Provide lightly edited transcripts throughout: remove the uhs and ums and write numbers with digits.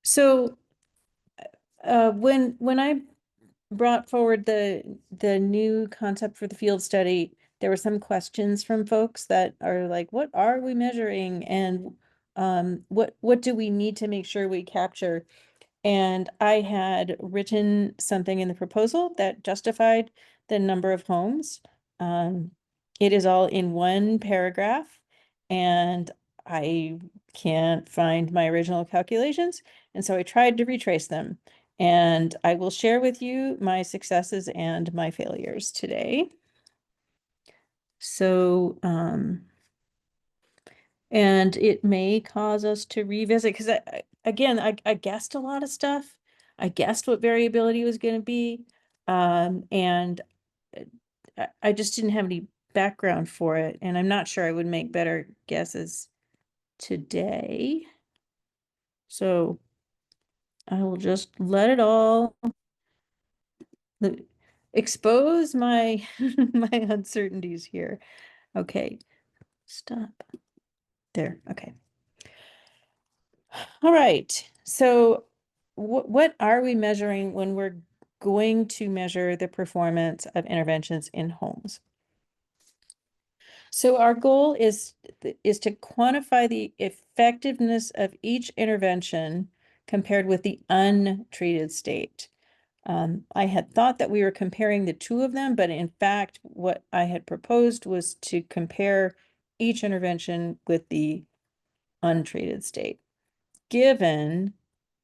So when I brought forward the new concept for the field study, there were some questions from folks that are like, what are we measuring, and what do we need to make sure we capture? And I had written something in the proposal that justified the number of homes. Um, it is all in one paragraph, and I can't find my original calculations. And so I tried to retrace them. And I will share with you my successes and my failures today. So, and it may cause us to revisit, because again, I guessed a lot of stuff. I guessed what variability was going to be. And I just didn't have any background for it. And I'm not sure I would make better guesses today. So I will just let it all expose my my uncertainties here. Okay, stop there. Okay. All right. So what are we measuring when we're going to measure the performance of interventions in homes? So our goal is to quantify the effectiveness of each intervention compared with the untreated state. I had thought that we were comparing the two of them, but in fact, what I had proposed was to compare each intervention with the untreated state, given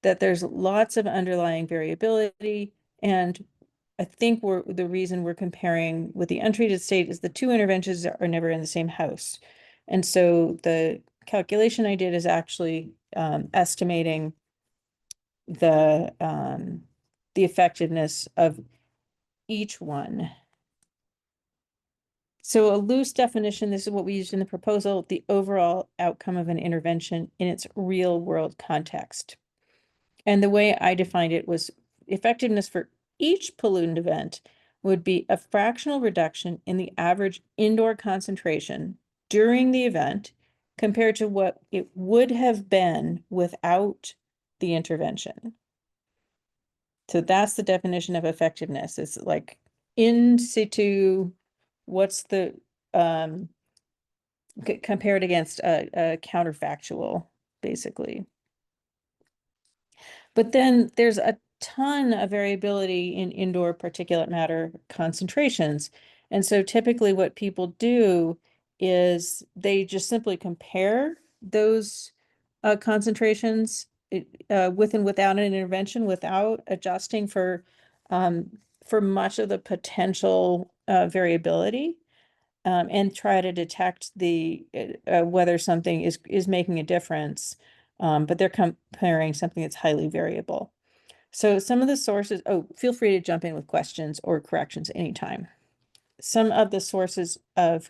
that there's lots of underlying variability. And I think the reason we're comparing with the untreated state is the two interventions are never in the same house. And so the calculation I did is actually estimating the effectiveness of each one. So a loose definition, this is what we used in the proposal, the overall outcome of an intervention in its real world context. And the way I defined it was effectiveness for each pollutant event would be a fractional reduction in the average indoor concentration during the event compared to what it would have been without the intervention. So that's the definition of effectiveness. It's like in situ, what's the compared against a counterfactual, basically. But then there's a ton of variability in indoor particulate matter concentrations. And so typically what people do is they just simply compare those concentrations with and without an intervention, without adjusting for much of the potential variability, and try to detect the whether something is making a difference. But they're comparing something that's highly variable. So some of the sources, oh, feel free to jump in with questions or corrections anytime. Some of the sources of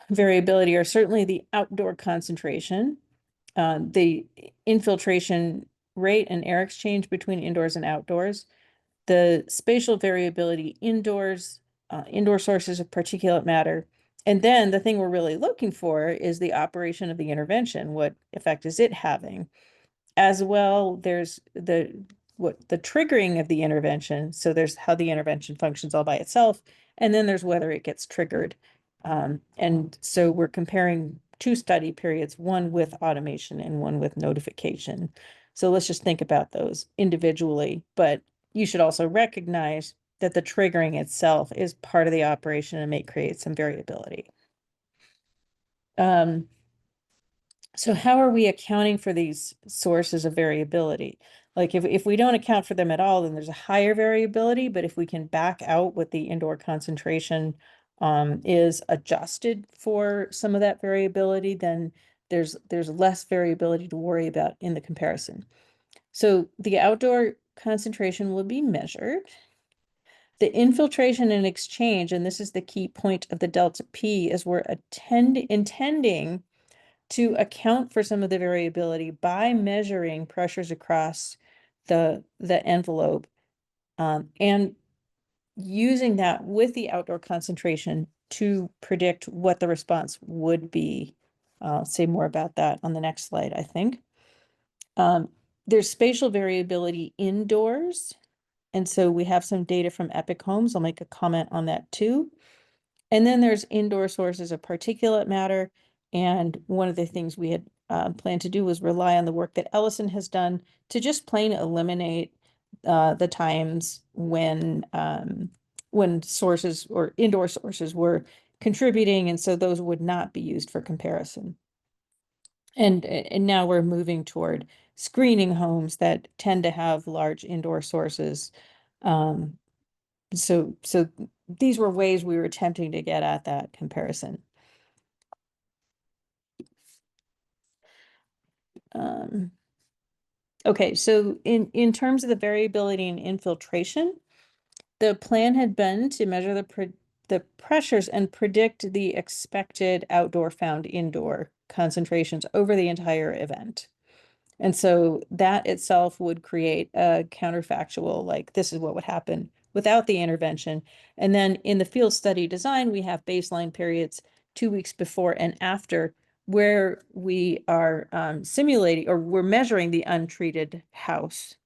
variability are certainly the outdoor concentration, the infiltration rate and air exchange between indoors and outdoors, the spatial variability indoors, indoor sources of particulate matter. And then the thing we're really looking for is the operation of the intervention. What effect is it having? As well, there's the triggering of the intervention. So there's how the intervention functions all by itself, and then there's whether it gets triggered. And so we're comparing two study periods, one with automation and one with notification. So let's just think about those individually, but you should also recognize that the triggering itself is part of the operation and may create some variability. So how are we accounting for these sources of variability? Like if we don't account for them at all, then there's a higher variability, but if we can back out what the indoor concentration is adjusted for some of that variability, then there's less variability to worry about in the comparison. So the outdoor concentration will be measured. The infiltration and exchange, and this is the key point of the delta P, is we're intending to account for some of the variability by measuring pressures across the envelope, and using that with the outdoor concentration to predict what the response would be. I'll say more about that on the next slide, I think. there's spatial variability indoors. And so we have some data from Epic Homes. I'll make a comment on that too. And then there's indoor sources of particulate matter. And one of the things we had planned to do was rely on the work that Ellison has done to just plain eliminate the times when sources or indoor sources were contributing. And so those would not be used for comparison. And now we're moving toward screening homes that tend to have large indoor sources. Um, so these were ways we were attempting to get at that comparison. Okay, so in terms of the variability in infiltration, the plan had been to measure the pressures and predict the expected outdoor found indoor concentrations over the entire event. And so that itself would create a counterfactual, like this is what would happen without the intervention. And then in the field study design, we have baseline periods 2 weeks before and after where we are simulating or we're measuring the untreated house.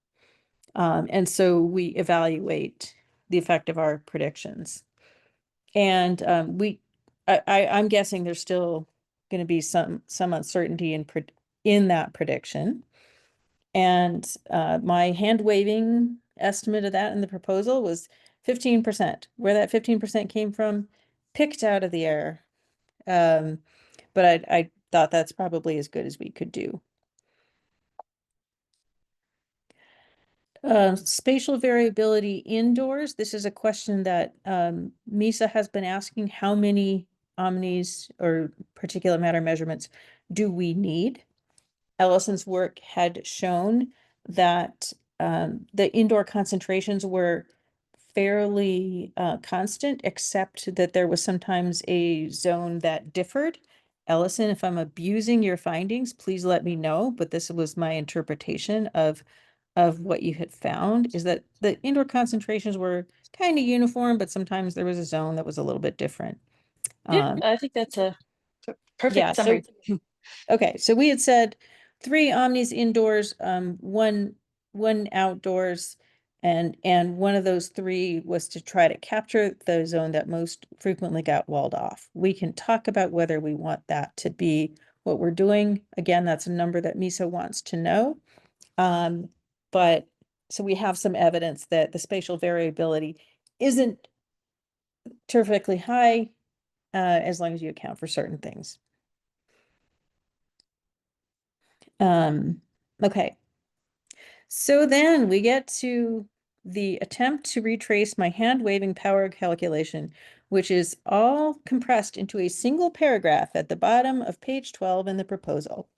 And so we evaluate the effect of our predictions. And I'm guessing there's still going to be some uncertainty in that prediction. And my hand waving estimate of that in the proposal was 15%. Where that 15% came from, picked out of the air. But I thought that's probably as good as we could do. Spatial variability indoors. This is a question that MISA has been asking. How many omnis or particulate matter measurements do we need? Ellison's work had shown that the indoor concentrations were fairly constant, except that there was sometimes a zone that differed. Ellison, if I'm abusing your findings, please let me know. But this was my interpretation of what you had found, is that the indoor concentrations were kind of uniform, but sometimes there was a zone that was a little bit different. Yeah, I think that's a perfect Yeah, summary. okay, so we had said 3 omnis indoors, one outdoors, and one of those 3 was to try to capture the zone that most frequently got walled off. We can talk about whether we want that to be what we're doing. Again, that's a number that MISA wants to know. But so we have some evidence that the spatial variability isn't terrifically high, as long as you account for certain things. Okay. So then we get to the attempt to retrace my hand waving power calculation, which is all compressed into a single paragraph at the bottom of page 12 in the proposal.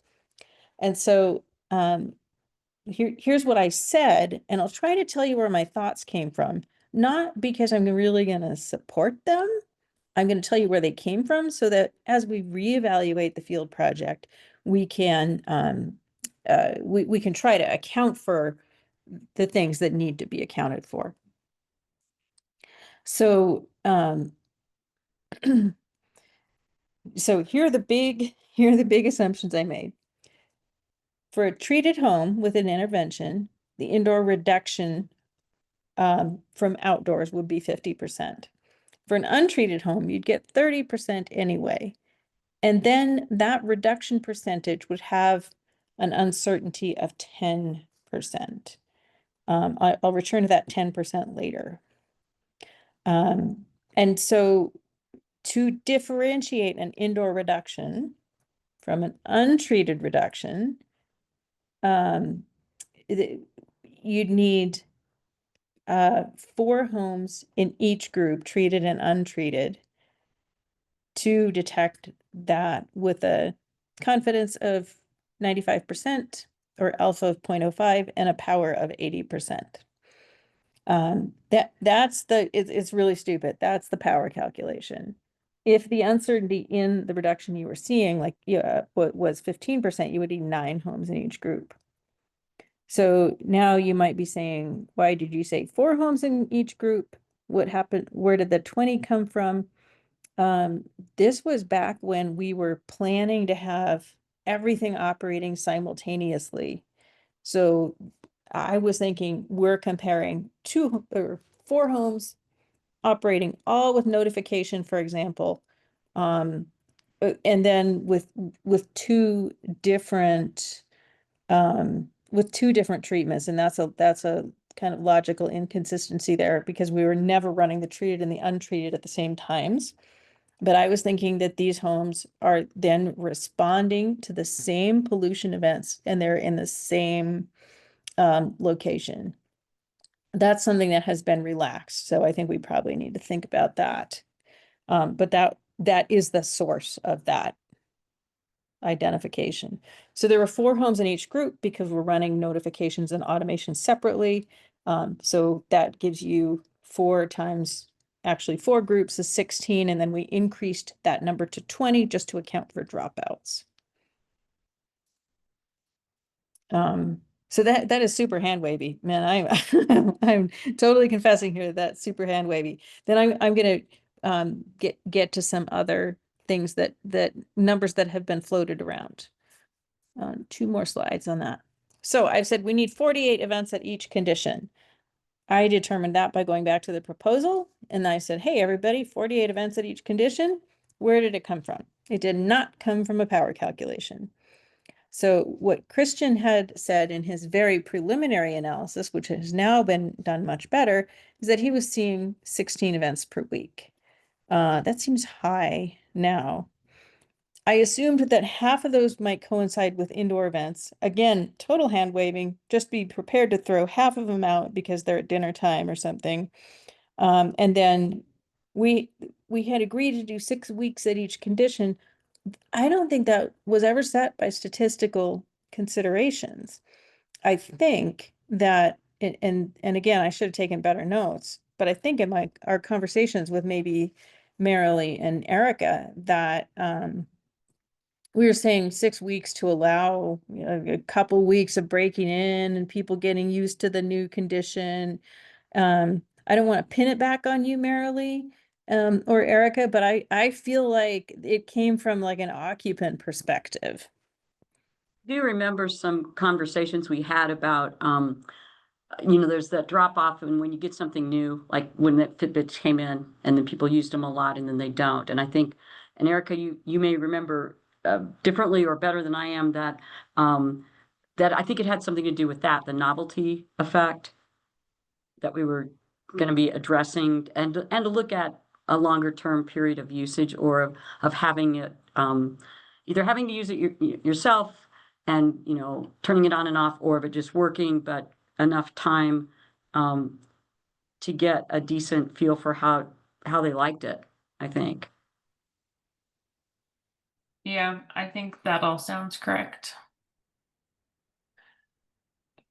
And so here's what I said, and I'll try to tell you where my thoughts came from, not because I'm really going to support them. I'm going to tell you where they came from so that as we reevaluate the field project, we can we can try to account for the things that need to be accounted for. So so here are the big assumptions I made. For a treated home with an intervention, the indoor reduction from outdoors would be 50%. For an untreated home, you'd get 30% anyway. And then that reduction percentage would have an uncertainty of 10%. I'll return to that 10% later. And so to differentiate an indoor reduction from an untreated reduction, you'd need 4 homes in each group, treated and untreated, to detect that with a confidence of 95% or alpha of 0.05 and a power of 80%. It's really stupid. That's the power calculation. If the uncertainty in the reduction you were seeing, like what was 15%, you would need 9 homes in each group. So now you might be saying, why did you say 4 homes in each group? What happened? Where did the 20 come from? This was back when we were planning to have everything operating simultaneously. So I was thinking we're comparing 4 homes operating all with notification, for example. Um, and then with different two different treatments, and that's a kind of logical inconsistency there because we were never running the treated and the untreated at the same times. But I was thinking that these homes are then responding to the same pollution events and they're in the same location. That's something that has been relaxed. So I think we probably need to think about that. But that is the source of that identification. So there were 4 homes in each group because we're running notifications and automation separately. So that gives you 4 times, actually 4 groups is 16, and then we increased that number to 20 just to account for dropouts. So that is super hand wavy, man. I'm totally confessing here that super hand wavy. Then I'm gonna get to some other things that numbers that have been floated around. 2 more slides on that. So I've said we need 48 events at each condition. I determined that by going back to the proposal, and I said, hey, everybody, 48 events at each condition. Where did it come from? It did not come from a power calculation. So what Christian had said in his very preliminary analysis, which has now been done much better, is that he was seeing 16 events per week. That seems high now. I assumed that half of those might coincide with indoor events. Again, total hand waving, just be prepared to throw half of them out because they're at dinner time or something. And then we we had agreed to do 6 weeks at each condition. I don't think that was ever set by statistical considerations. I think that, and again, I should have taken better notes, but I think in our conversations with maybe Marilee and Erica that we were saying 6 weeks to allow, a couple weeks of breaking in and people getting used to the new condition. I don't want to pin it back on you, Marilee, or Erica, but I feel like it came from like an occupant perspective. Do you remember some conversations we had about, there's that drop off and when you get something new, like when the Fitbits came in and then people used them a lot and then they don't. And I think, and Erica, you may remember differently or better than I am that I think it had something to do with that, the novelty effect that we were going to be addressing and to look at a longer term period of usage or of having it either having to use it yourself and turning it on and off, or of it just working but enough time to get a decent feel for how they liked it, I think. Yeah, I think that all sounds correct.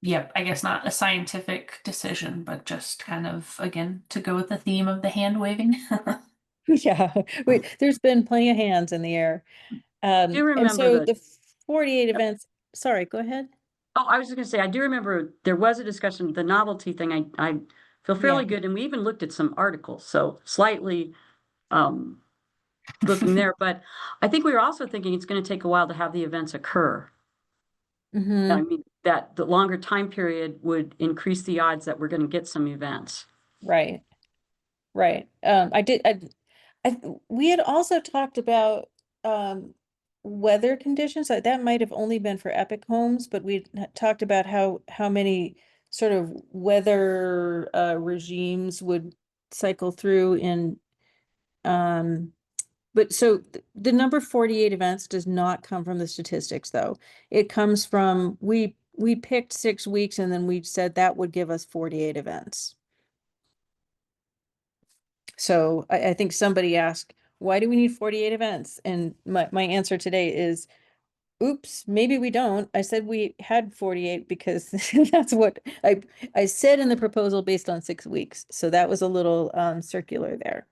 Yep, I guess not a scientific decision, but just kind of, again, to go with the theme of the hand waving. Yeah, there's been plenty of hands in the air. Do you And remember so the 48 events, sorry, go ahead. Oh, I was just going to say, I do remember there was a discussion, the novelty thing. I feel fairly good, and we even looked at some articles, so slightly looking there. But I think we were also thinking it's going to take a while to have the events occur. Mm-hmm. I mean, that the longer time period would increase the odds that we're going to get some events. Right, right. We had also talked about weather conditions. That might have only been for Epic homes, but we talked about how many sort of weather regimes would cycle through in but so the number 48 events does not come from the statistics though. It comes from we picked 6 weeks and then we said that would give us 48 events. So I think somebody asked, why do we need 48 events? And my answer today is, oops, maybe we don't. I said we had 48 because that's what I said in the proposal based on 6 weeks. So that was a little circular there.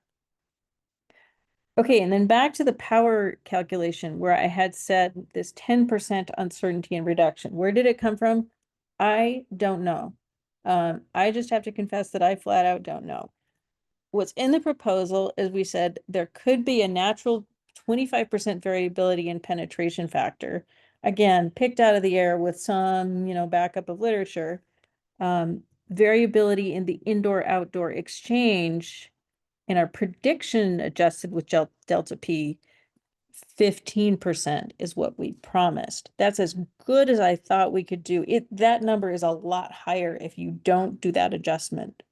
Okay, and then back to the power calculation where I had said this 10% uncertainty and reduction. Where did it come from? I don't know. I just have to confess that I flat out don't know. What's in the proposal is we said there could be a natural 25% variability in penetration factor. again, picked out of the air with some, backup of literature, variability in the indoor-outdoor exchange in our prediction adjusted with delta P, 15% is what we promised. That's as good as I thought we could do. That number is a lot higher if you don't do that adjustment.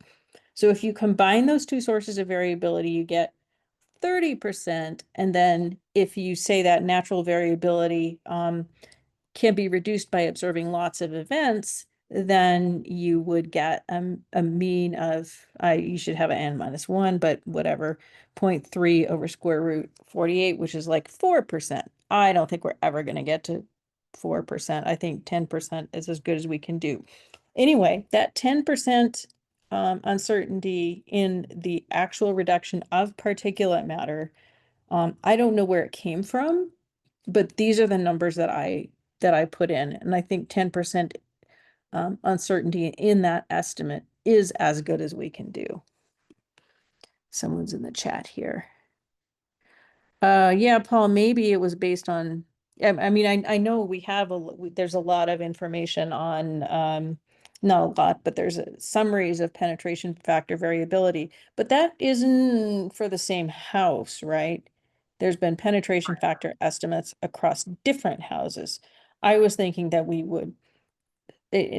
So if you combine those two sources of variability, you get 30%. And then if you say that natural variability can be reduced by observing lots of events, then you would get a mean of, you should have an n-1, but whatever, 0.3 over square root 48, which is like 4%. I don't think we're ever going to get to 4%. I think 10% is as good as we can do. Anyway, that 10% uncertainty in the actual reduction of particulate matter, I don't know where it came from, but these are the numbers that I put in, and I think 10% uncertainty in that estimate is as good as we can do. Someone's in the chat here. Yeah, Paul, maybe it was based on, I mean, I know we have there's a lot of information on, not a lot, but there's summaries of penetration factor variability, but that isn't for the same house, right? There's been penetration factor estimates across different houses. I was thinking that we would,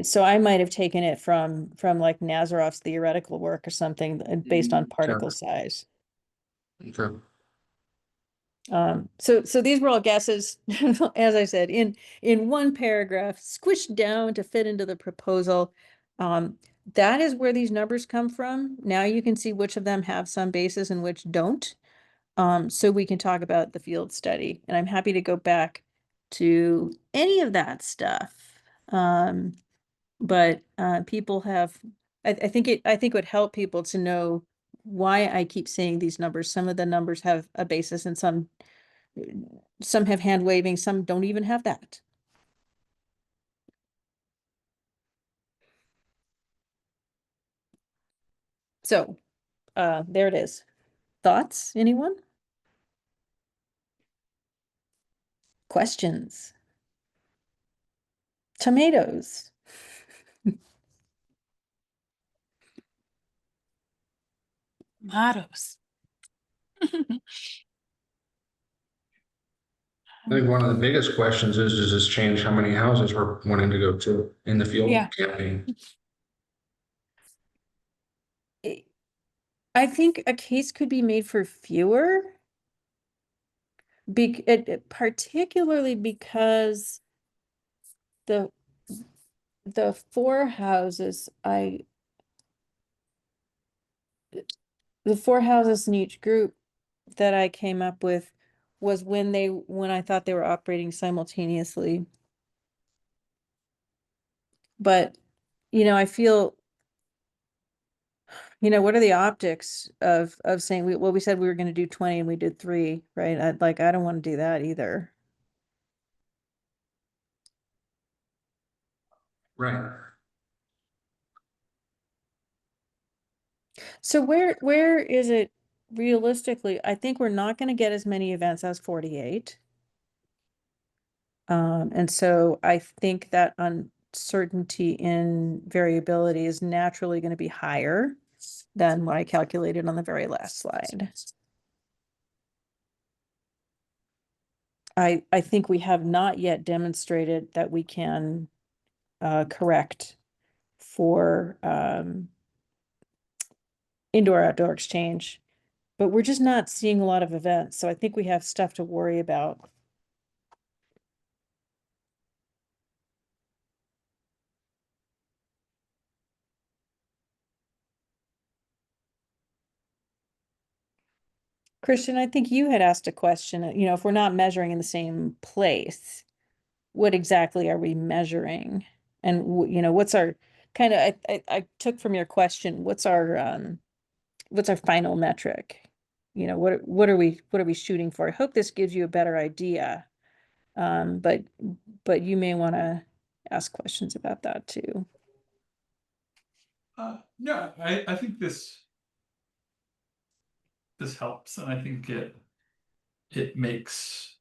so I might have taken it from like Nazaroff's theoretical work or something based on particle size. Okay. So these were all guesses, as I said, in one paragraph, squished down to fit into the proposal. That is where these numbers come from. Now you can see which of them have some basis and which don't. So we can talk about the field study, and I'm happy to go back to any of that stuff. But people have, I think it would help people to know why I keep saying these numbers. Some of the numbers have a basis and some have hand waving, some don't even have that. So there it is. Thoughts, anyone? Questions? Tomatoes? Tomatoes. I think one of the biggest questions is, does this change how many houses we're wanting to go to in the field Yeah. campaign? I think a case could be made for fewer, particularly because the four houses the four houses in each group that I came up with was when I thought they were operating simultaneously. But, I feel, what are the optics of saying we said we were going to do 20 and we did 3, right? I don't want to do that either. Right. So where is it realistically? I think we're not going to get as many events as 48. And so I think that uncertainty in variability is naturally going to be higher than what I calculated on the very last slide. I think we have not yet demonstrated that we can correct for indoor-outdoor exchange, but we're just not seeing a lot of events. So I think we have stuff to worry about. Christian, I think you had asked a question, if we're not measuring in the same place, what exactly are we measuring? And, what's our kind of, I took from your question, what's our final metric? What are we shooting for? I hope this gives you a better idea. But you may want to ask questions about that too. Yeah, I think this helps, and I think it makes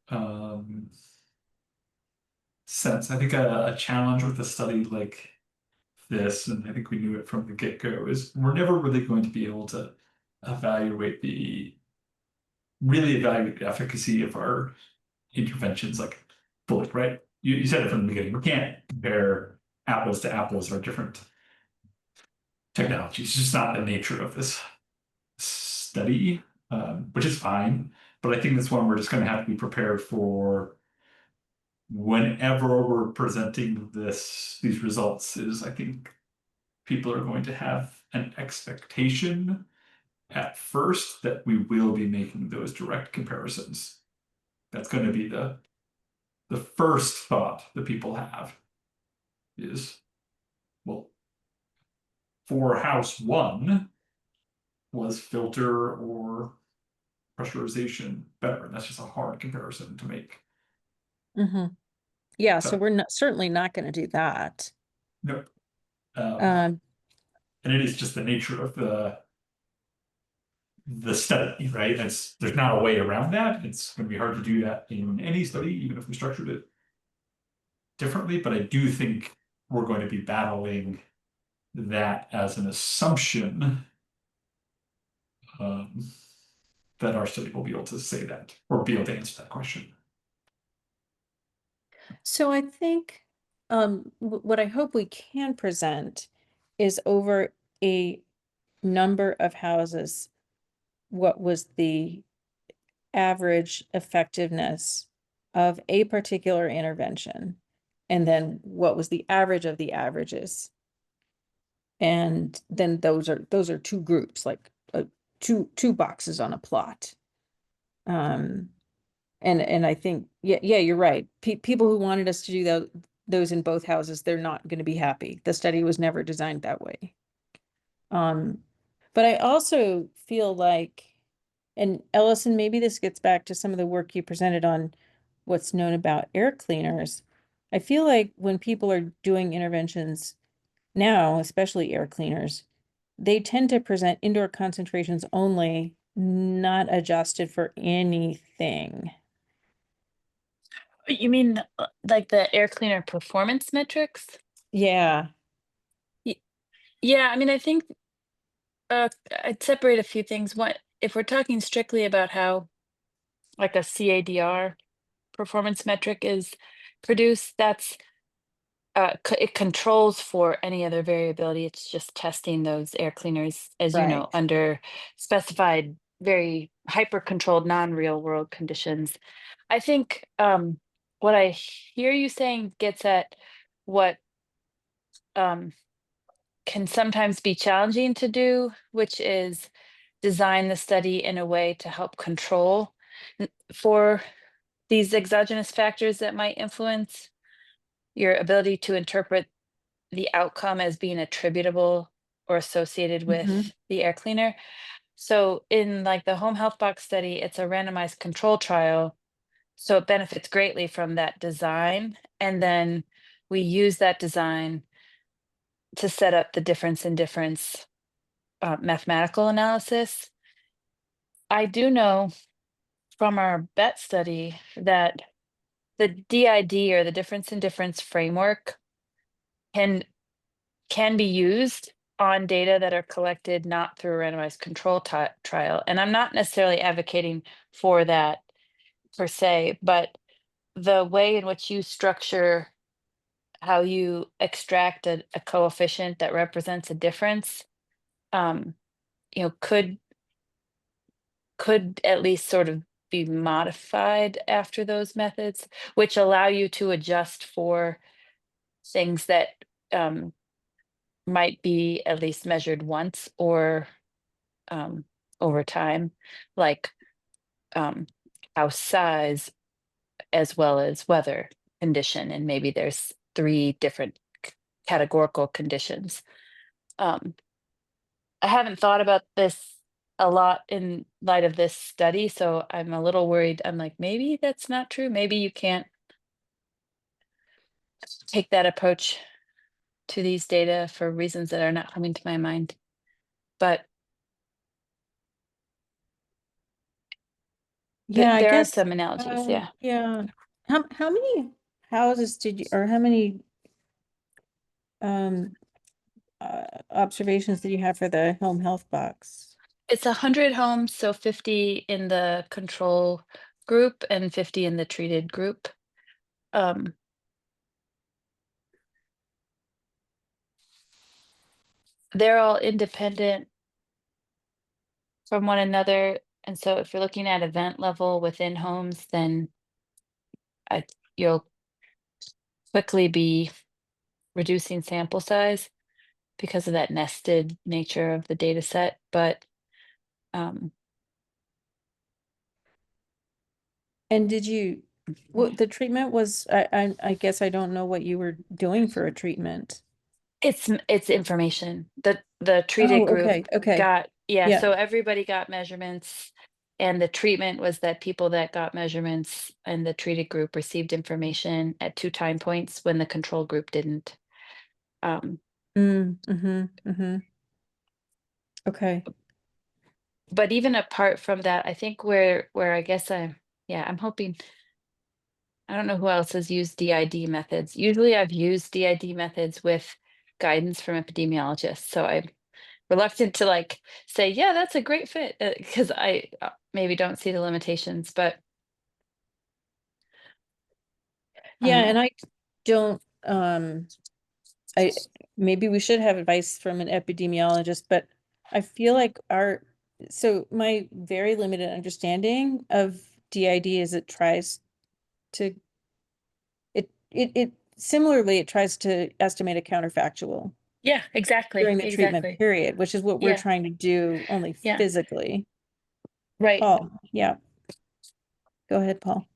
sense. I think a challenge with a study like this, and I think we knew it from the get-go, is we're never really going to be able to evaluate really evaluate the efficacy of our interventions like fully, right? You said it from the beginning. We can't compare apples to apples or different technologies. It's just not the nature of this study, which is fine. But I think that's one we're just going to have to be prepared for whenever we're presenting these results. Is I think people are going to have an expectation at first that we will be making those direct comparisons. That's going to be the first thought that people have is, well, for house one, was filter or pressurization better? And that's just a hard comparison to make. Yeah, so So, we're not, certainly not going to do that. nope. Um, And it is just the nature of the study, right? There's not a way around that. It's going to be hard to do that in any study, even if we structured it differently. But I do think we're going to be battling that as an assumption, that our study will be able to say that or be able to answer that question. So I think what I hope we can present is over a number of houses, what was the average effectiveness of a particular intervention, and then what was the average of the averages. And then those are two groups, like two boxes on a plot. And I think, yeah, you're right. People who wanted us to do those in both houses, they're not going to be happy. The study was never designed that way. But I also feel like, and Ellison, maybe this gets back to some of the work you presented on what's known about air cleaners. I feel like when people are doing interventions now, especially air cleaners, they tend to present indoor concentrations only, not adjusted for anything. You mean like the air cleaner performance metrics? Yeah. Yeah, I mean, I think I'd separate a few things. One, if we're talking strictly about how like a CADR performance metric is produced, that's it controls for any other variability. It's just testing those air cleaners, as you know, Right. under specified, very hyper controlled, non-real world conditions. I think what I hear you saying gets at what can sometimes be challenging to do, which is design the study in a way to help control for these exogenous factors that might influence your ability to interpret the outcome as being attributable or associated with the air cleaner. So in like the home health box study, it's a randomized control trial. So it benefits greatly from that design. And then we use that design to set up the difference in difference mathematical analysis. I do know from our BET study that the DID, or the difference in difference framework, can be used on data that are collected not through a randomized control trial. And I'm not necessarily advocating for that per se, but the way in which you structure how you extract a coefficient that represents a difference, you know, could at least sort of be modified after those methods, which allow you to adjust for things that might be at least measured once or over time, like house size as well as weather condition. And maybe there's 3 different categorical conditions. I haven't thought about this a lot in light of this study, so I'm a little worried. I'm like, maybe that's not true. Maybe you can't take that approach to these data for reasons that are not coming to my mind. But Yeah, I there are guess, some analogies, yeah. yeah. How many houses did you, or how many observations did you have for the home health box? It's 100 homes, so 50 in the control group and 50 in the treated group. They're all independent from one another. And so if you're looking at event level within homes, then you'll quickly be reducing sample size because of that nested nature of the data set. But And did you, what the treatment was, I guess I don't know what you were doing for a treatment. it's information. The treated Oh, group okay. got, yeah, Yeah. so everybody got measurements. And the treatment was that people that got measurements and the treated group received information at 2 time points when the control group didn't. Okay. But even apart from that, I think where I guess I'm hoping, I don't know who else has used DID methods. Usually I've used DID methods with guidance from epidemiologists. So I'm reluctant to like say, yeah, that's a great fit, because I maybe don't see the limitations, but Yeah, and I don't, I, maybe we should have advice from an epidemiologist, but I feel like so my very limited understanding of DID is it tries to, it similarly, it tries to estimate a counterfactual yeah, exactly, during the treatment exactly. period, which is what we're Yeah, trying to do only yeah, physically. right. Paul, yeah. Go ahead, Paul.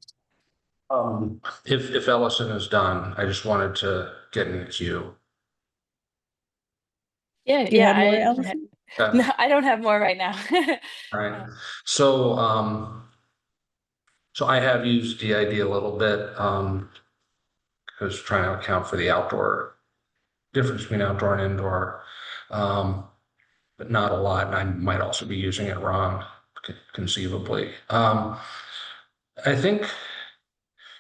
If Ellison is done, I just wanted to get in the queue. Yeah, Do you yeah. have more, Allison? No, I don't have more right now. Right. So, so I have used DID a little bit, because trying to account for the outdoor difference between outdoor and indoor, but not a lot. And I might also be using it wrong, conceivably. I think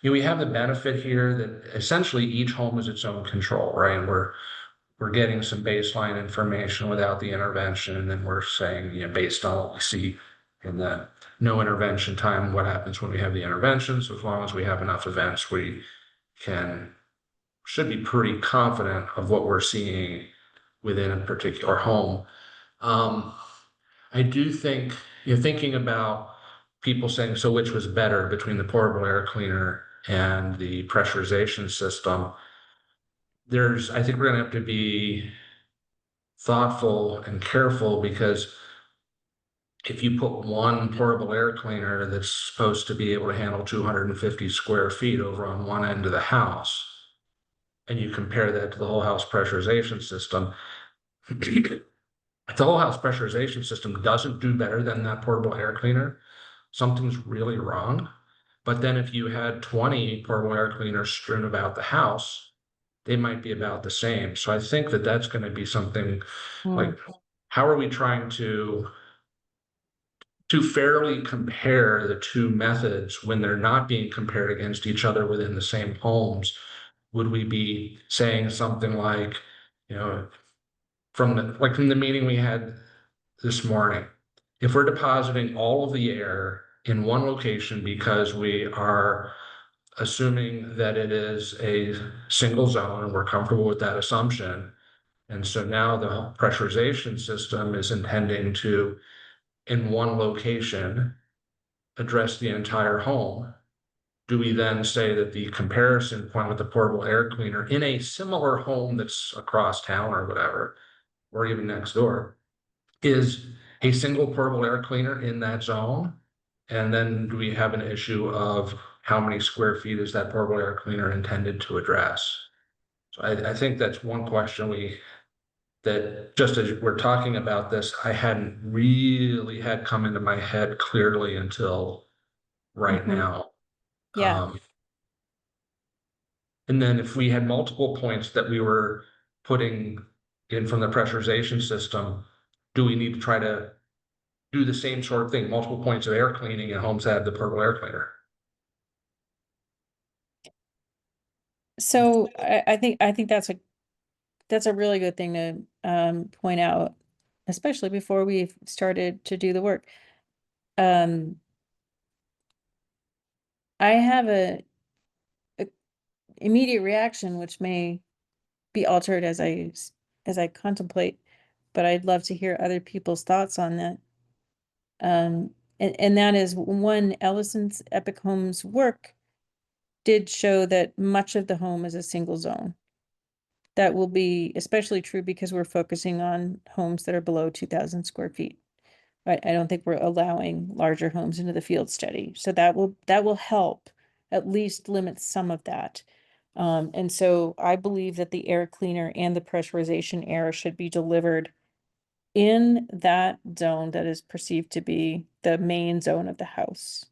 we have the benefit here that essentially each home is its own control, right? We're getting some baseline information without the intervention, and then we're saying, based on what we see in the no intervention time, what happens when we have the intervention. So as long as we have enough events, we should be pretty confident of what we're seeing within a particular home. I do think you're thinking about people saying, so which was better between the portable air cleaner and the pressurization system? I think we're going to have to be thoughtful and careful, because if you put one portable air cleaner that's supposed to be able to handle 250 square feet over on one end of the house, and you compare that to the whole house pressurization system, if the whole house pressurization system doesn't do better than that portable air cleaner, something's really wrong. But then if you had 20 portable air cleaners strewn about the house, they might be about the same. So I think that that's going to be something like, how are we trying to fairly compare the two methods when they're not being compared against each other within the same homes? Would we be saying something like, from the meeting we had this morning, if we're depositing all of the air in one location because we are assuming that it is a single zone and we're comfortable with that assumption, and so now the pressurization system is intending to, in one location, address the entire home, do we then say that the comparison point with the portable air cleaner in a similar home that's across town or whatever, or even next door, is a single portable air cleaner in that zone? And then do we have an issue of how many square feet is that portable air cleaner intended to address? So I think that's one question that just as we're talking about this, I hadn't really had come into my head clearly until right now. Yeah. And then if we had multiple points that we were putting in from the pressurization system, do we need to try to do the same sort of thing, multiple points of air cleaning in homes that have the portable air cleaner? So I think that's a really good thing to point out, especially before we've started to do the work. Um, I have a immediate reaction which may be altered as I contemplate, but I'd love to hear other people's thoughts on that. And that is one, Ellison's Epic Homes work did show that much of the home is a single zone. That will be especially true because we're focusing on homes that are below 2,000 square feet. I don't think we're allowing larger homes into the field study. So that will help at least limit some of that. And so I believe that the air cleaner and the pressurization air should be delivered in that zone that is perceived to be the main zone of the house.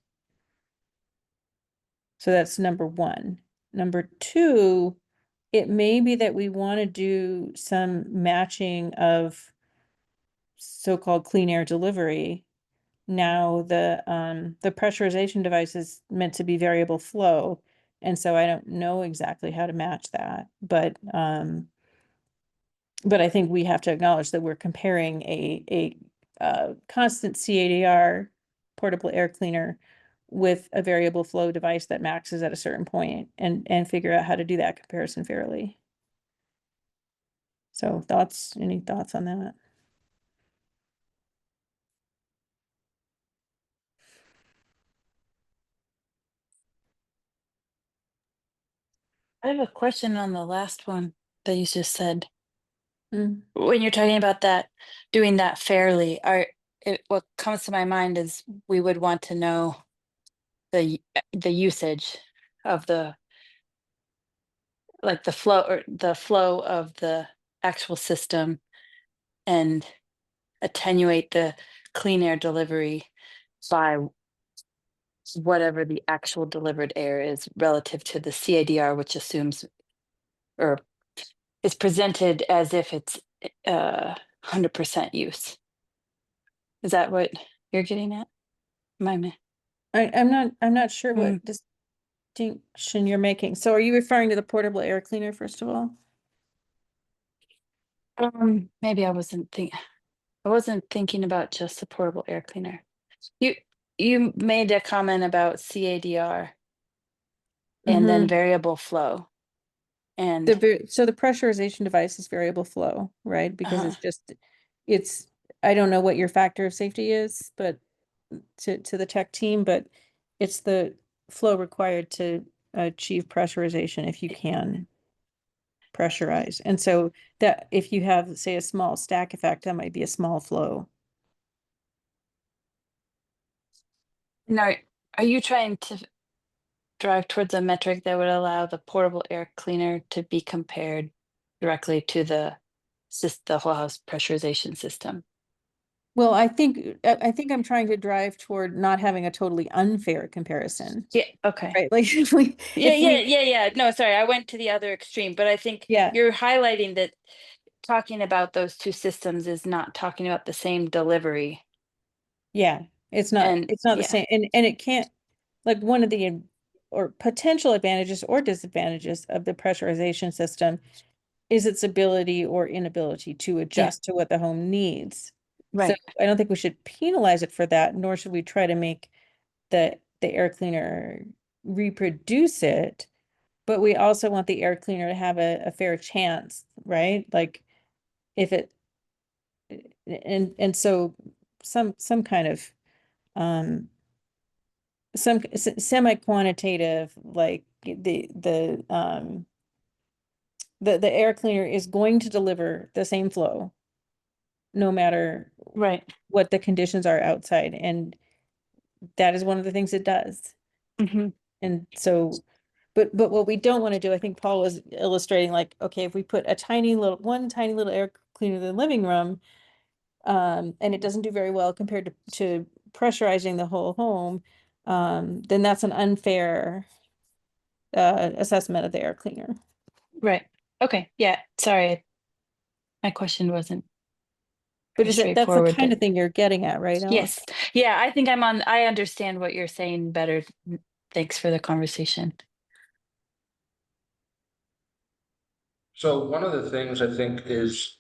So that's number one. Number two, it may be that we want to do some matching of so-called clean air delivery. Now the pressurization device is meant to be variable flow, and so I don't know exactly how to match that, but I think we have to acknowledge that we're comparing a constant CADR portable air cleaner with a variable flow device that maxes at a certain point and figure out how to do that comparison fairly. So any thoughts on that? I have a question on the last one that you just said. Mm. When you're talking about that, doing that fairly, what comes to my mind is we would want to know the usage of the flow of the actual system and attenuate the clean air delivery by whatever the actual delivered air is relative to the CADR, which assumes or is presented as if it's 100% use. Is that what you're getting at? I'm not sure Hmm. what distinction you're making. So are you referring to the portable air cleaner, first of all? Maybe I wasn't thinking about just the portable air cleaner. You made a comment about CADR and then Mhm. variable flow. And So the pressurization device is variable flow, right? Because uh, it's, I don't know what your factor of safety is, but to the tech team, but it's the flow required to achieve pressurization if you can pressurize. And so that if you have, say, a small stack effect, that might be a small flow. now, are you trying to drive towards a metric that would allow the portable air cleaner to be compared directly to the whole house pressurization system? Well, I think I'm trying to drive toward not having a totally unfair comparison, Yeah. Okay. right? Like Yeah. No, sorry, I went to the other extreme, but I think yeah, you're highlighting that talking about those two systems is not talking about the same delivery. yeah, And it's not the yeah, same, and it can't, like, one of the or potential advantages or disadvantages of the pressurization system is its ability or inability to yeah, adjust to what the home needs. So right. I don't think we should penalize it for that, nor should we try to make the air cleaner reproduce it. But we also want the air cleaner to have a fair chance, right? Like if it and so some kind of um some semi-quantitative, like the air cleaner is going to deliver the same flow no matter Right. what the conditions are outside, and that is one of the things it does. Hmm. And so but what we don't want to do, I think Paul was illustrating, like, okay, if we put one tiny little air cleaner in the living room, and it doesn't do very well compared to pressurizing the whole home, then that's an unfair assessment of the air cleaner. Right. Okay. Yeah. Sorry, my question wasn't But very that's the straightforward. kind of thing you're getting at, right, Ella? Yes. Yeah, I think I understand what you're saying better. Thanks for the conversation. So one of the things I think is,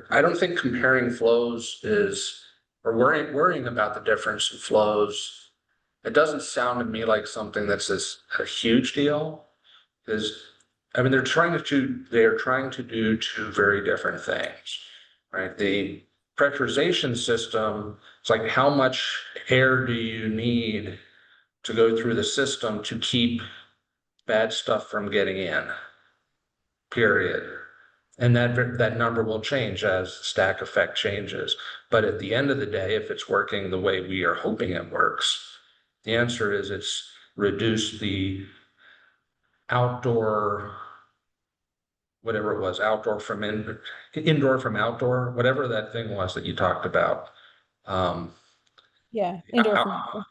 I don't think comparing flows is, or worrying about the difference in flows. It doesn't sound to me like something that's a huge deal. Because, I mean, they are trying to do two very different things, right? The pressurization system, it's like how much air do you need to go through the system to keep bad stuff from getting in, period. And that number will change as stack effect changes. But at the end of the day, if it's working the way we are hoping it works, the answer is it's reduced the outdoor, whatever it was, indoor from outdoor, whatever that thing was that you talked about. Um, Yeah, indoor from outdoor.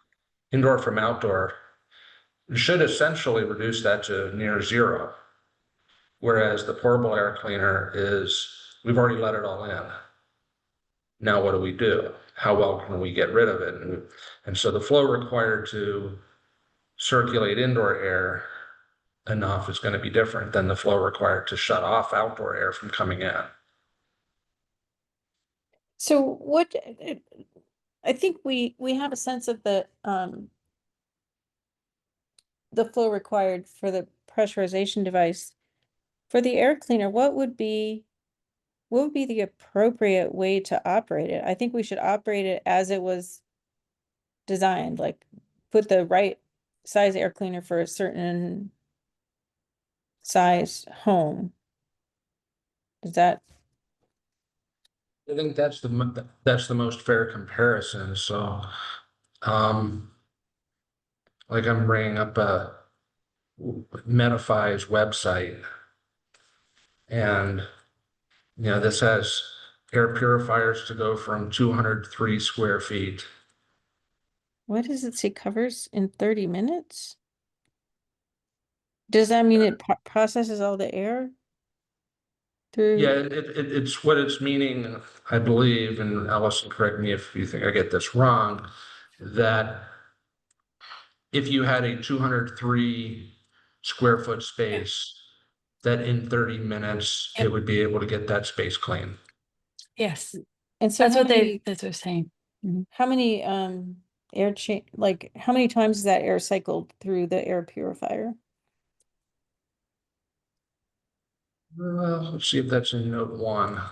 Indoor from outdoor should essentially reduce that to near zero. Whereas the portable air cleaner we've already let it all in. Now what do we do? How well can we get rid of it? And so the flow required to circulate indoor air enough is going to be different than the flow required to shut off outdoor air from coming in. So what, I think we have a sense of the flow required for the pressurization device. For the air cleaner, what would be the appropriate way to operate it? I think we should operate it as it was designed, like put the right size air cleaner for a certain size home. Is that, I think that's the most fair comparison. So, like I'm bringing up a Metafy's website, and this has air purifiers to go from 203 square feet. what does it say, covers in 30 minutes? Does that mean it processes all the air through? Yeah, it's what it's meaning, I believe, and Allison, correct me if you think I get this wrong, that if you had a 203 square foot space, that in 30 minutes, Yep. it would be able to get that space clean. Yes, And so that's how what many, that's what they're saying. Mhm. how many air change, like how many times is that air cycled through the air purifier? Let's see if that's in note 1.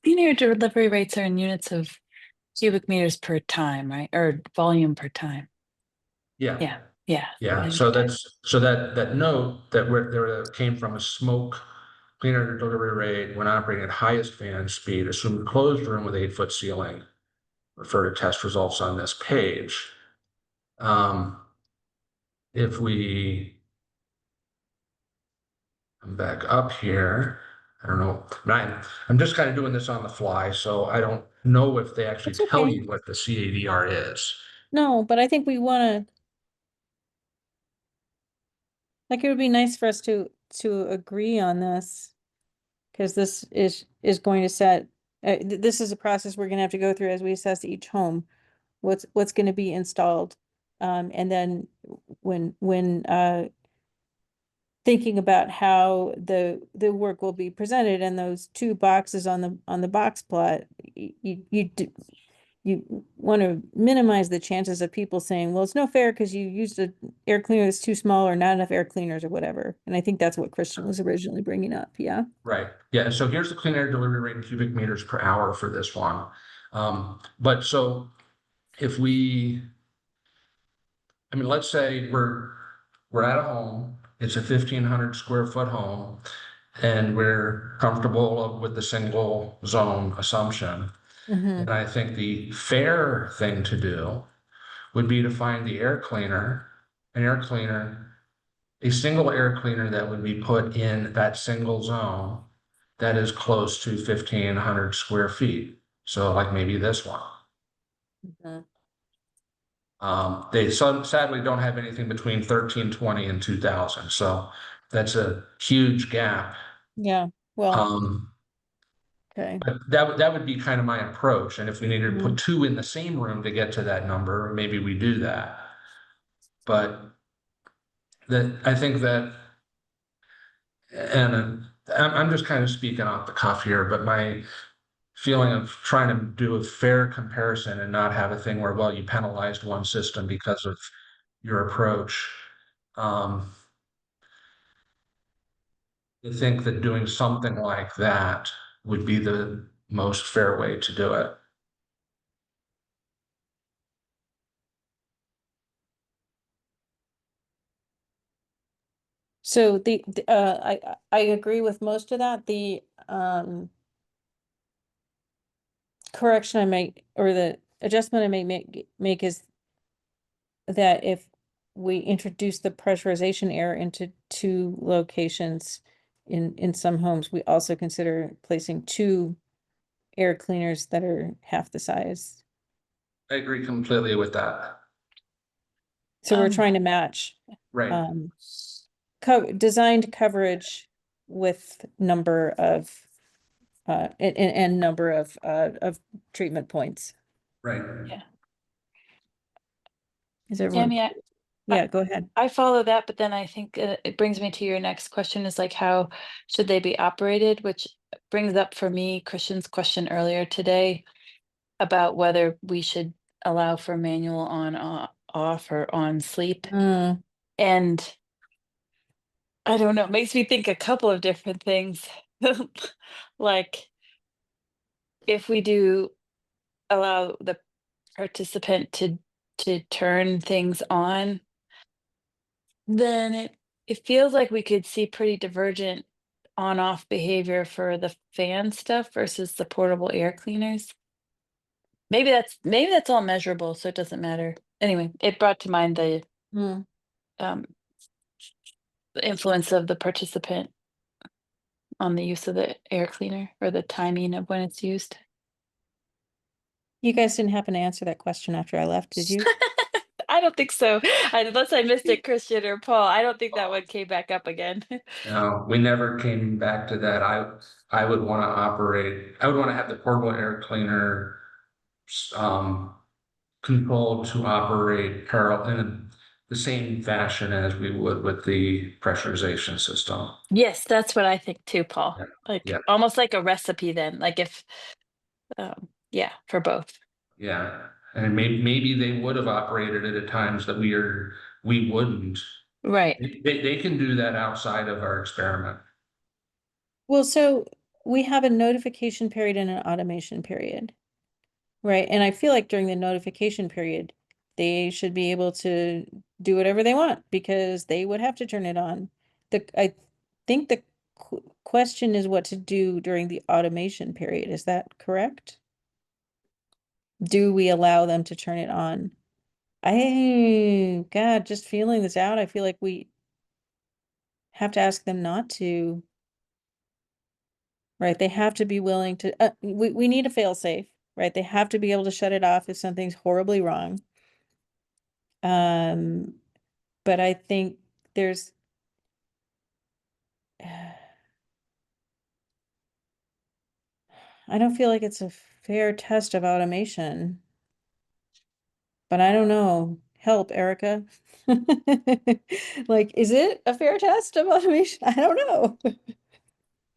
Linear delivery rates are in units of cubic meters per time, right? Or volume per time. Yeah. Yeah. Yeah, volume so per time. that note that there came from a smoke cleaner delivery rate when operating at highest fan speed, assumed closed room with 8-foot ceiling. Refer to test results on this page. If we come back up here, I don't know. I'm just kind of doing this on the fly, so I don't know if they actually It's tell okay. you what the CADR is. No, but I think we want to, like, it would be nice for us to agree on this. Because this is going to set, this is a process we're gonna have to go through as we assess each home. What's gonna be installed. And then when thinking about how the work will be presented and those two boxes on the box plot, you want to minimize the chances of people saying, well, it's no fair because you used an air cleaner that's too small or not enough air cleaners or whatever. And I think that's what Christian was originally bringing up. Yeah. Right. Yeah. So here's the clean air delivery rate in cubic meters per hour for this one. But so if let's say we're at a home, it's a 1,500 square foot home, and we're comfortable with the single zone assumption. Mm-hmm. And I think the fair thing to do would be to find the a single air cleaner that would be put in that single zone that is close to 1,500 square feet. So like maybe this one. Mm-hmm. They sadly don't have anything between 1,320 and 2,000. So that's a huge gap. Yeah. Well, Um, okay. but that would be kind of my approach. And if we needed to Mhm. put two in the same room to get to that number, maybe we do that. but that I think that, and I'm just kind of speaking off the cuff here, but my feeling of trying to do a fair comparison and not have a thing where, well, you penalized one system because of your approach. I think that doing something like that would be the most fair way to do it. So I agree with most of that. The correction I make, or the adjustment I may make is that if we introduce the pressurization air into 2 locations in some homes, we also consider placing 2 air cleaners that are half the size. I agree completely with that. So we're Um, trying to match Right, designed coverage with number of and number of treatment points. right. Yeah. Is everyone? Tammy, Yeah, go ahead. I follow that, but then I think it brings me to your next question is like, how should they be operated? Which brings up for me Christian's question earlier today about whether we should allow for manual on, off, or on sleep. Mm, And I don't know, it makes me think a couple of different things. Like, if we do allow the participant to turn things on, then it feels like we could see pretty divergent on off behavior for the fan stuff versus the portable air cleaners. Maybe that's all measurable, so it doesn't matter. Anyway, it brought to mind the mm. um the influence of the participant on the use of the air cleaner or the timing of when it's used. You guys didn't happen to answer that question after I left, did you? I don't think so. Unless I missed it, Christian or Paul. I don't think that one came back up again. No, we never came back to that. I would want to operate, I would want to have the portable air cleaner um, controlled to operate parallel in the same fashion as we would with the pressurization system. Yes, that's what I think too, Paul. Yeah. Like Yeah, almost like a recipe then. Like if yeah, for both. yeah. And maybe they would have operated it at times that we wouldn't. Right. They can do that outside of our experiment. Well, so we have a notification period and an automation period, right? And I feel like during the notification period, they should be able to do whatever they want because they would have to turn it on. I think the question is what to do during the automation period. Is that correct? Do we allow them to turn it on? God, just feeling this out, I feel like we have to ask them not to. Right, they have to be willing to, we need a fail safe, right? They have to be able to shut it off if something's horribly wrong. Um, but I think there's I don't feel like it's a fair test of automation. But I don't know. Help, Erica. Like, is it a fair test of automation? I don't know.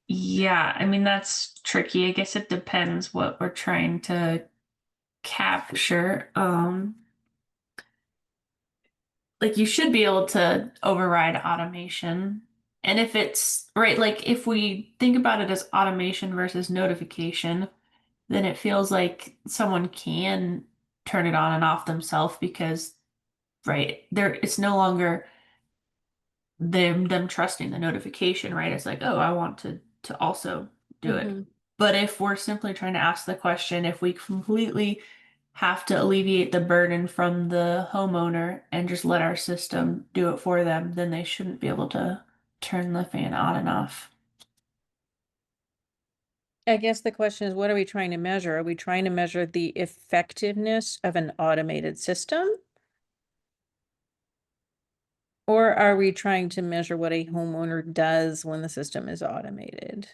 Yeah, I mean, that's tricky. I guess it depends what we're trying to capture. Like you should be able to override automation. And if it's right, like if we think about it as automation versus notification, then it feels like someone can turn it on and off themselves because, right, there it's no longer them trusting the notification, right? It's like, oh, I want to also do it. Mhm. But if we're simply trying to ask the question, if we completely have to alleviate the burden from the homeowner and just let our system do it for them, then they shouldn't be able to turn the fan on and off. I guess the question is, what are we trying to measure? Are we trying to measure the effectiveness of an automated system? Or are we trying to measure what a homeowner does when the system is automated?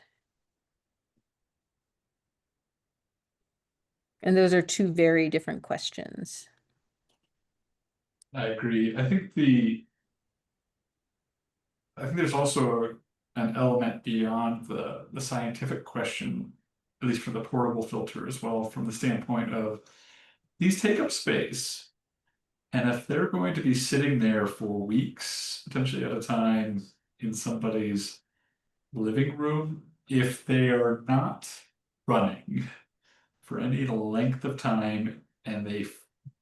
And those are 2 very different questions. I agree. I think there's also an element beyond the scientific question, at least for the portable filter as well, from the standpoint of these take up space. And if they're going to be sitting there for weeks, potentially at a time, in somebody's living room, if they are not running for any length of time and they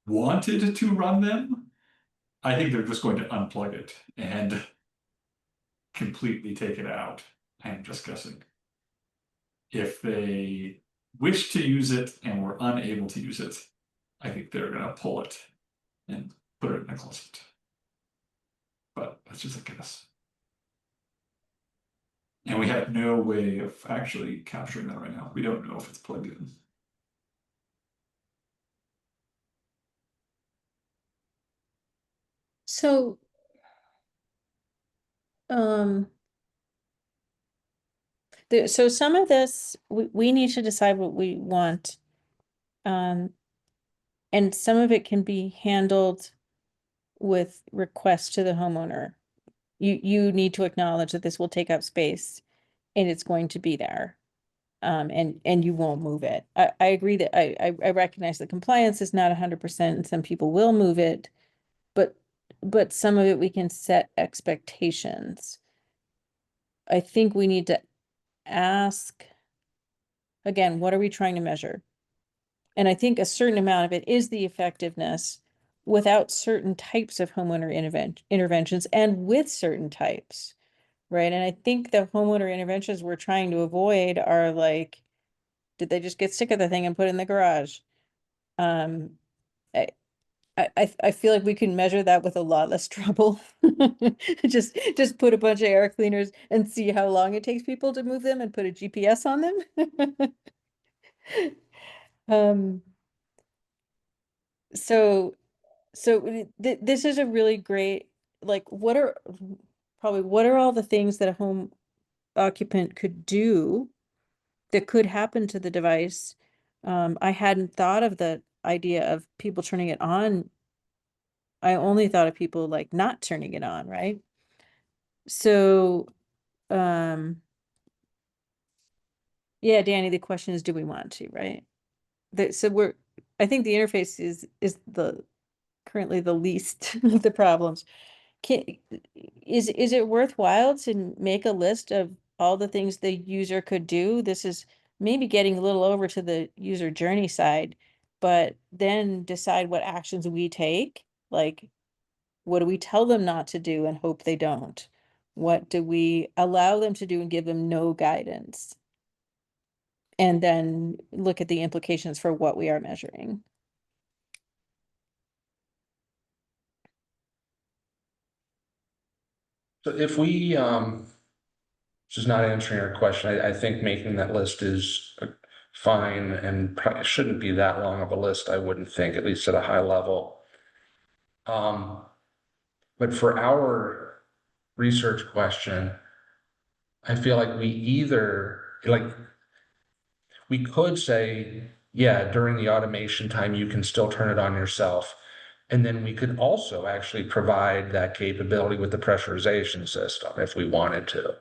wanted to run them, I think they're just going to unplug it and completely take it out. I'm just guessing. If they wish to use it and were unable to use it, I think they're going to pull it and put it in a closet. But that's just a guess. And we have no way of actually capturing that right now. We don't know if it's plugged in. So, so some of this, we need to decide what we want. And some of it can be handled with requests to the homeowner. You need to acknowledge that this will take up space and it's going to be there. And you won't move it. I agree that I recognize that compliance is not 100% and some people will move it, but some of it we can set expectations. I think we need to ask, again, what are we trying to measure? And I think a certain amount of it is the effectiveness without certain types of homeowner interventions and with certain types, right? And I think the homeowner interventions we're trying to avoid are like, did they just get sick of the thing and put it in the garage? Um, I, I feel like we can measure that with a lot less trouble. Just put a bunch of air cleaners and see how long it takes people to move them and put a GPS on them. Um, so this is a really great, like, what are all the things that a home occupant could do that could happen to the device? I hadn't thought of the idea of people turning it on. I only thought of people like not turning it on, right? So, yeah, Danny, the question is, do we want to, right? So I think the interface is currently the least of the problems. Can, is it worthwhile to make a list of all the things the user could do? This is maybe getting a little over to the user journey side, but then decide what actions we take. Like, what do we tell them not to do and hope they don't? What do we allow them to do and give them no guidance? And then look at the implications for what we are measuring. So if we, just not answering your question, I think making that list is fine and probably shouldn't be that long of a list, I wouldn't think, at least at a high level. But for our research question, I feel like we could say, yeah, during the automation time, you can still turn it on yourself. And then we could also actually provide that capability with the pressurization system if we wanted to.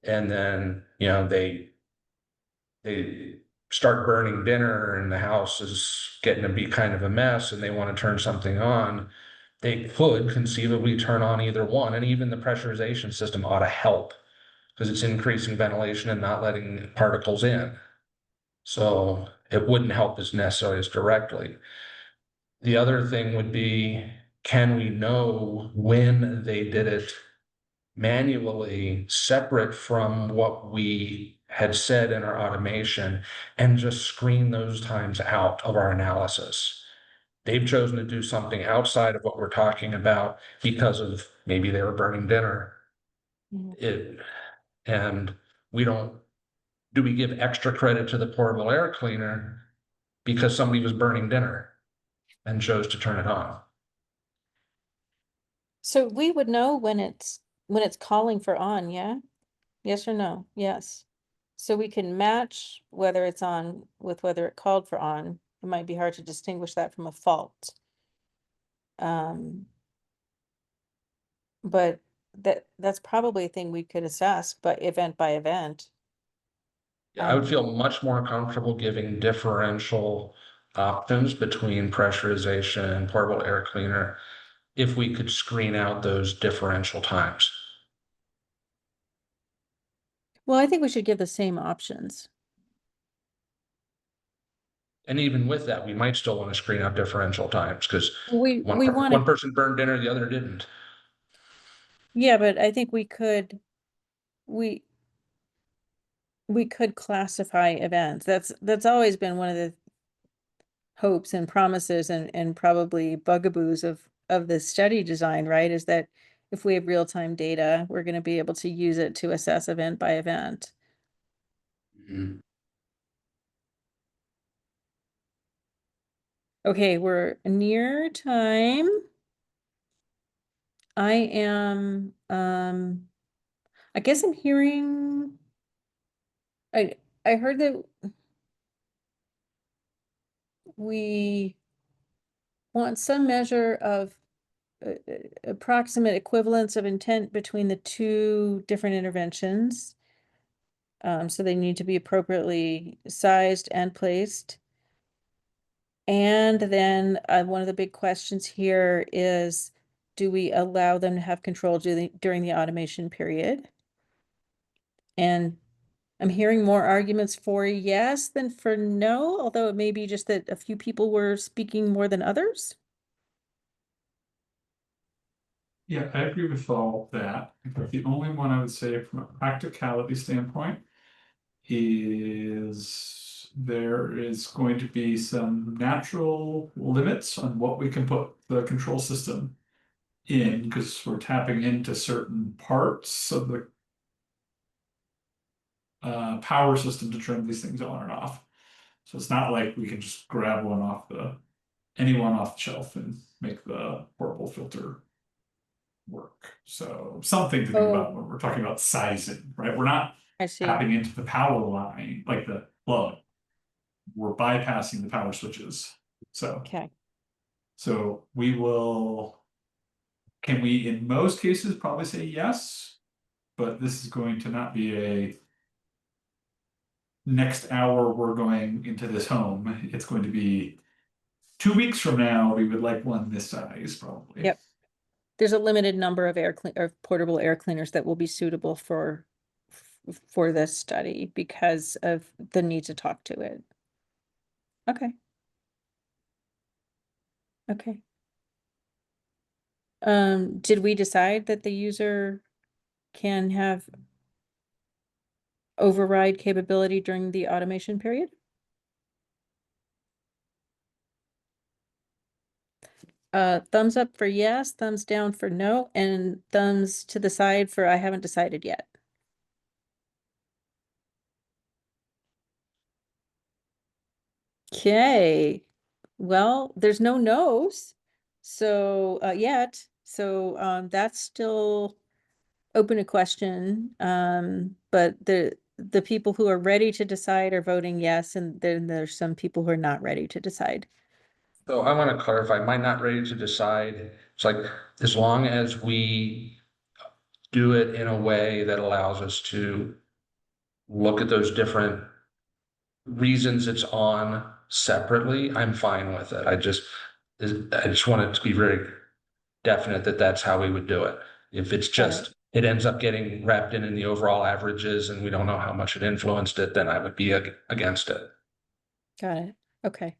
And then, they start burning dinner and the house is getting to be kind of a mess and they want to turn something on. They could conceivably turn on either one, and even the pressurization system ought to help because it's increasing ventilation and not letting particles in. So it wouldn't help as necessarily as directly. The other thing would be, can we know when they did it manually, separate from what we had said in our automation, and just screen those times out of our analysis? They've chosen to do something outside of what we're talking about because of maybe they were burning dinner. It, and we don't, do we give extra credit to the portable air cleaner because somebody was burning dinner and chose to turn it on? So we would know when it's calling for on, yeah? Yes or no? Yes. So we can match whether it's on with whether it called for on. It might be hard to distinguish that from a fault. Um, but that's probably a thing we could assess, but event by event. Yeah, I would feel much more comfortable giving differential options between pressurization and portable air cleaner if we could screen out those differential times. Well, I think we should give the same options. And even with that, we might still want to screen out differential times because We want one to, person burned dinner, the other didn't. yeah, but I think we we could classify events. That's always been one of the hopes and promises and probably bugaboos of the study design, right? Is that if we have real-time data, we're going to be able to use it to assess event by event. Mhm. Okay, we're near time. I am, I guess I'm hearing, I, I heard that we want some measure of approximate equivalence of intent between the two different interventions. So they need to be appropriately sized and placed. And then one of the big questions here is, do we allow them to have control during the automation period? And I'm hearing more arguments for yes than for no, although it may be just that a few people were speaking more than others. Yeah, I agree with all that. But the only one I would say from a practicality standpoint is there is going to be some natural limits on what we can put the control system in because we're tapping into certain parts of the power system to turn these things on and off. So it's not like we can just grab anyone off the shelf and make the portable filter work. So something to think about when we're talking about sizing, right? We're not I see. tapping into the power line, like the plug. We're bypassing the power switches. Okay. So can we in most cases probably say yes, but this is going to not be a next hour we're going into this home. It's going to be 2 weeks from now, we would like one this size, probably. Yep. There's a limited number of portable air cleaners that will be suitable for this study because of the need to talk to it. Okay. Okay. Did we decide that the user can have override capability during the automation period? Thumbs up for yes, thumbs down for no, and thumbs to the side for I haven't decided yet. Okay, well, there's no no's, so yet, so that's still open to question. But the people who are ready to decide are voting yes, and then there's some people who are not ready to decide. So I want to clarify, am I not ready to decide? It's like, as long as we do it in a way that allows us to look at those different reasons it's on separately, I'm fine with it. I just want it to be very definite that that's how we would do it. If it's just, it ends up getting wrapped in the overall averages and we don't know how much it influenced it, then I would be against it. Got it. Okay.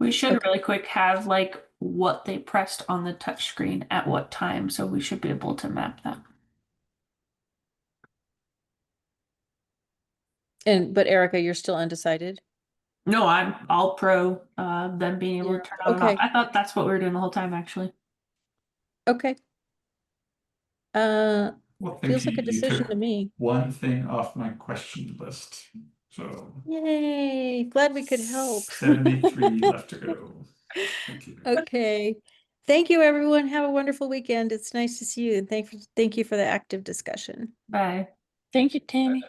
We should Okay. really quick have like what they pressed on the touch screen at what time, so we should be able to map that. But Erica, you're still undecided? No, I'm all pro them being able to turn on and off. Okay. I thought that's what we were doing the whole time, actually. Okay. Well, thank Feels you. like a You decision took to me. one thing off my question list. So Yay, glad we could help. 73 left to go. Thank you. Okay. Thank you, everyone. Have a wonderful weekend. It's nice to see you, and thank you for the active discussion. Bye. Thank you, Tammy.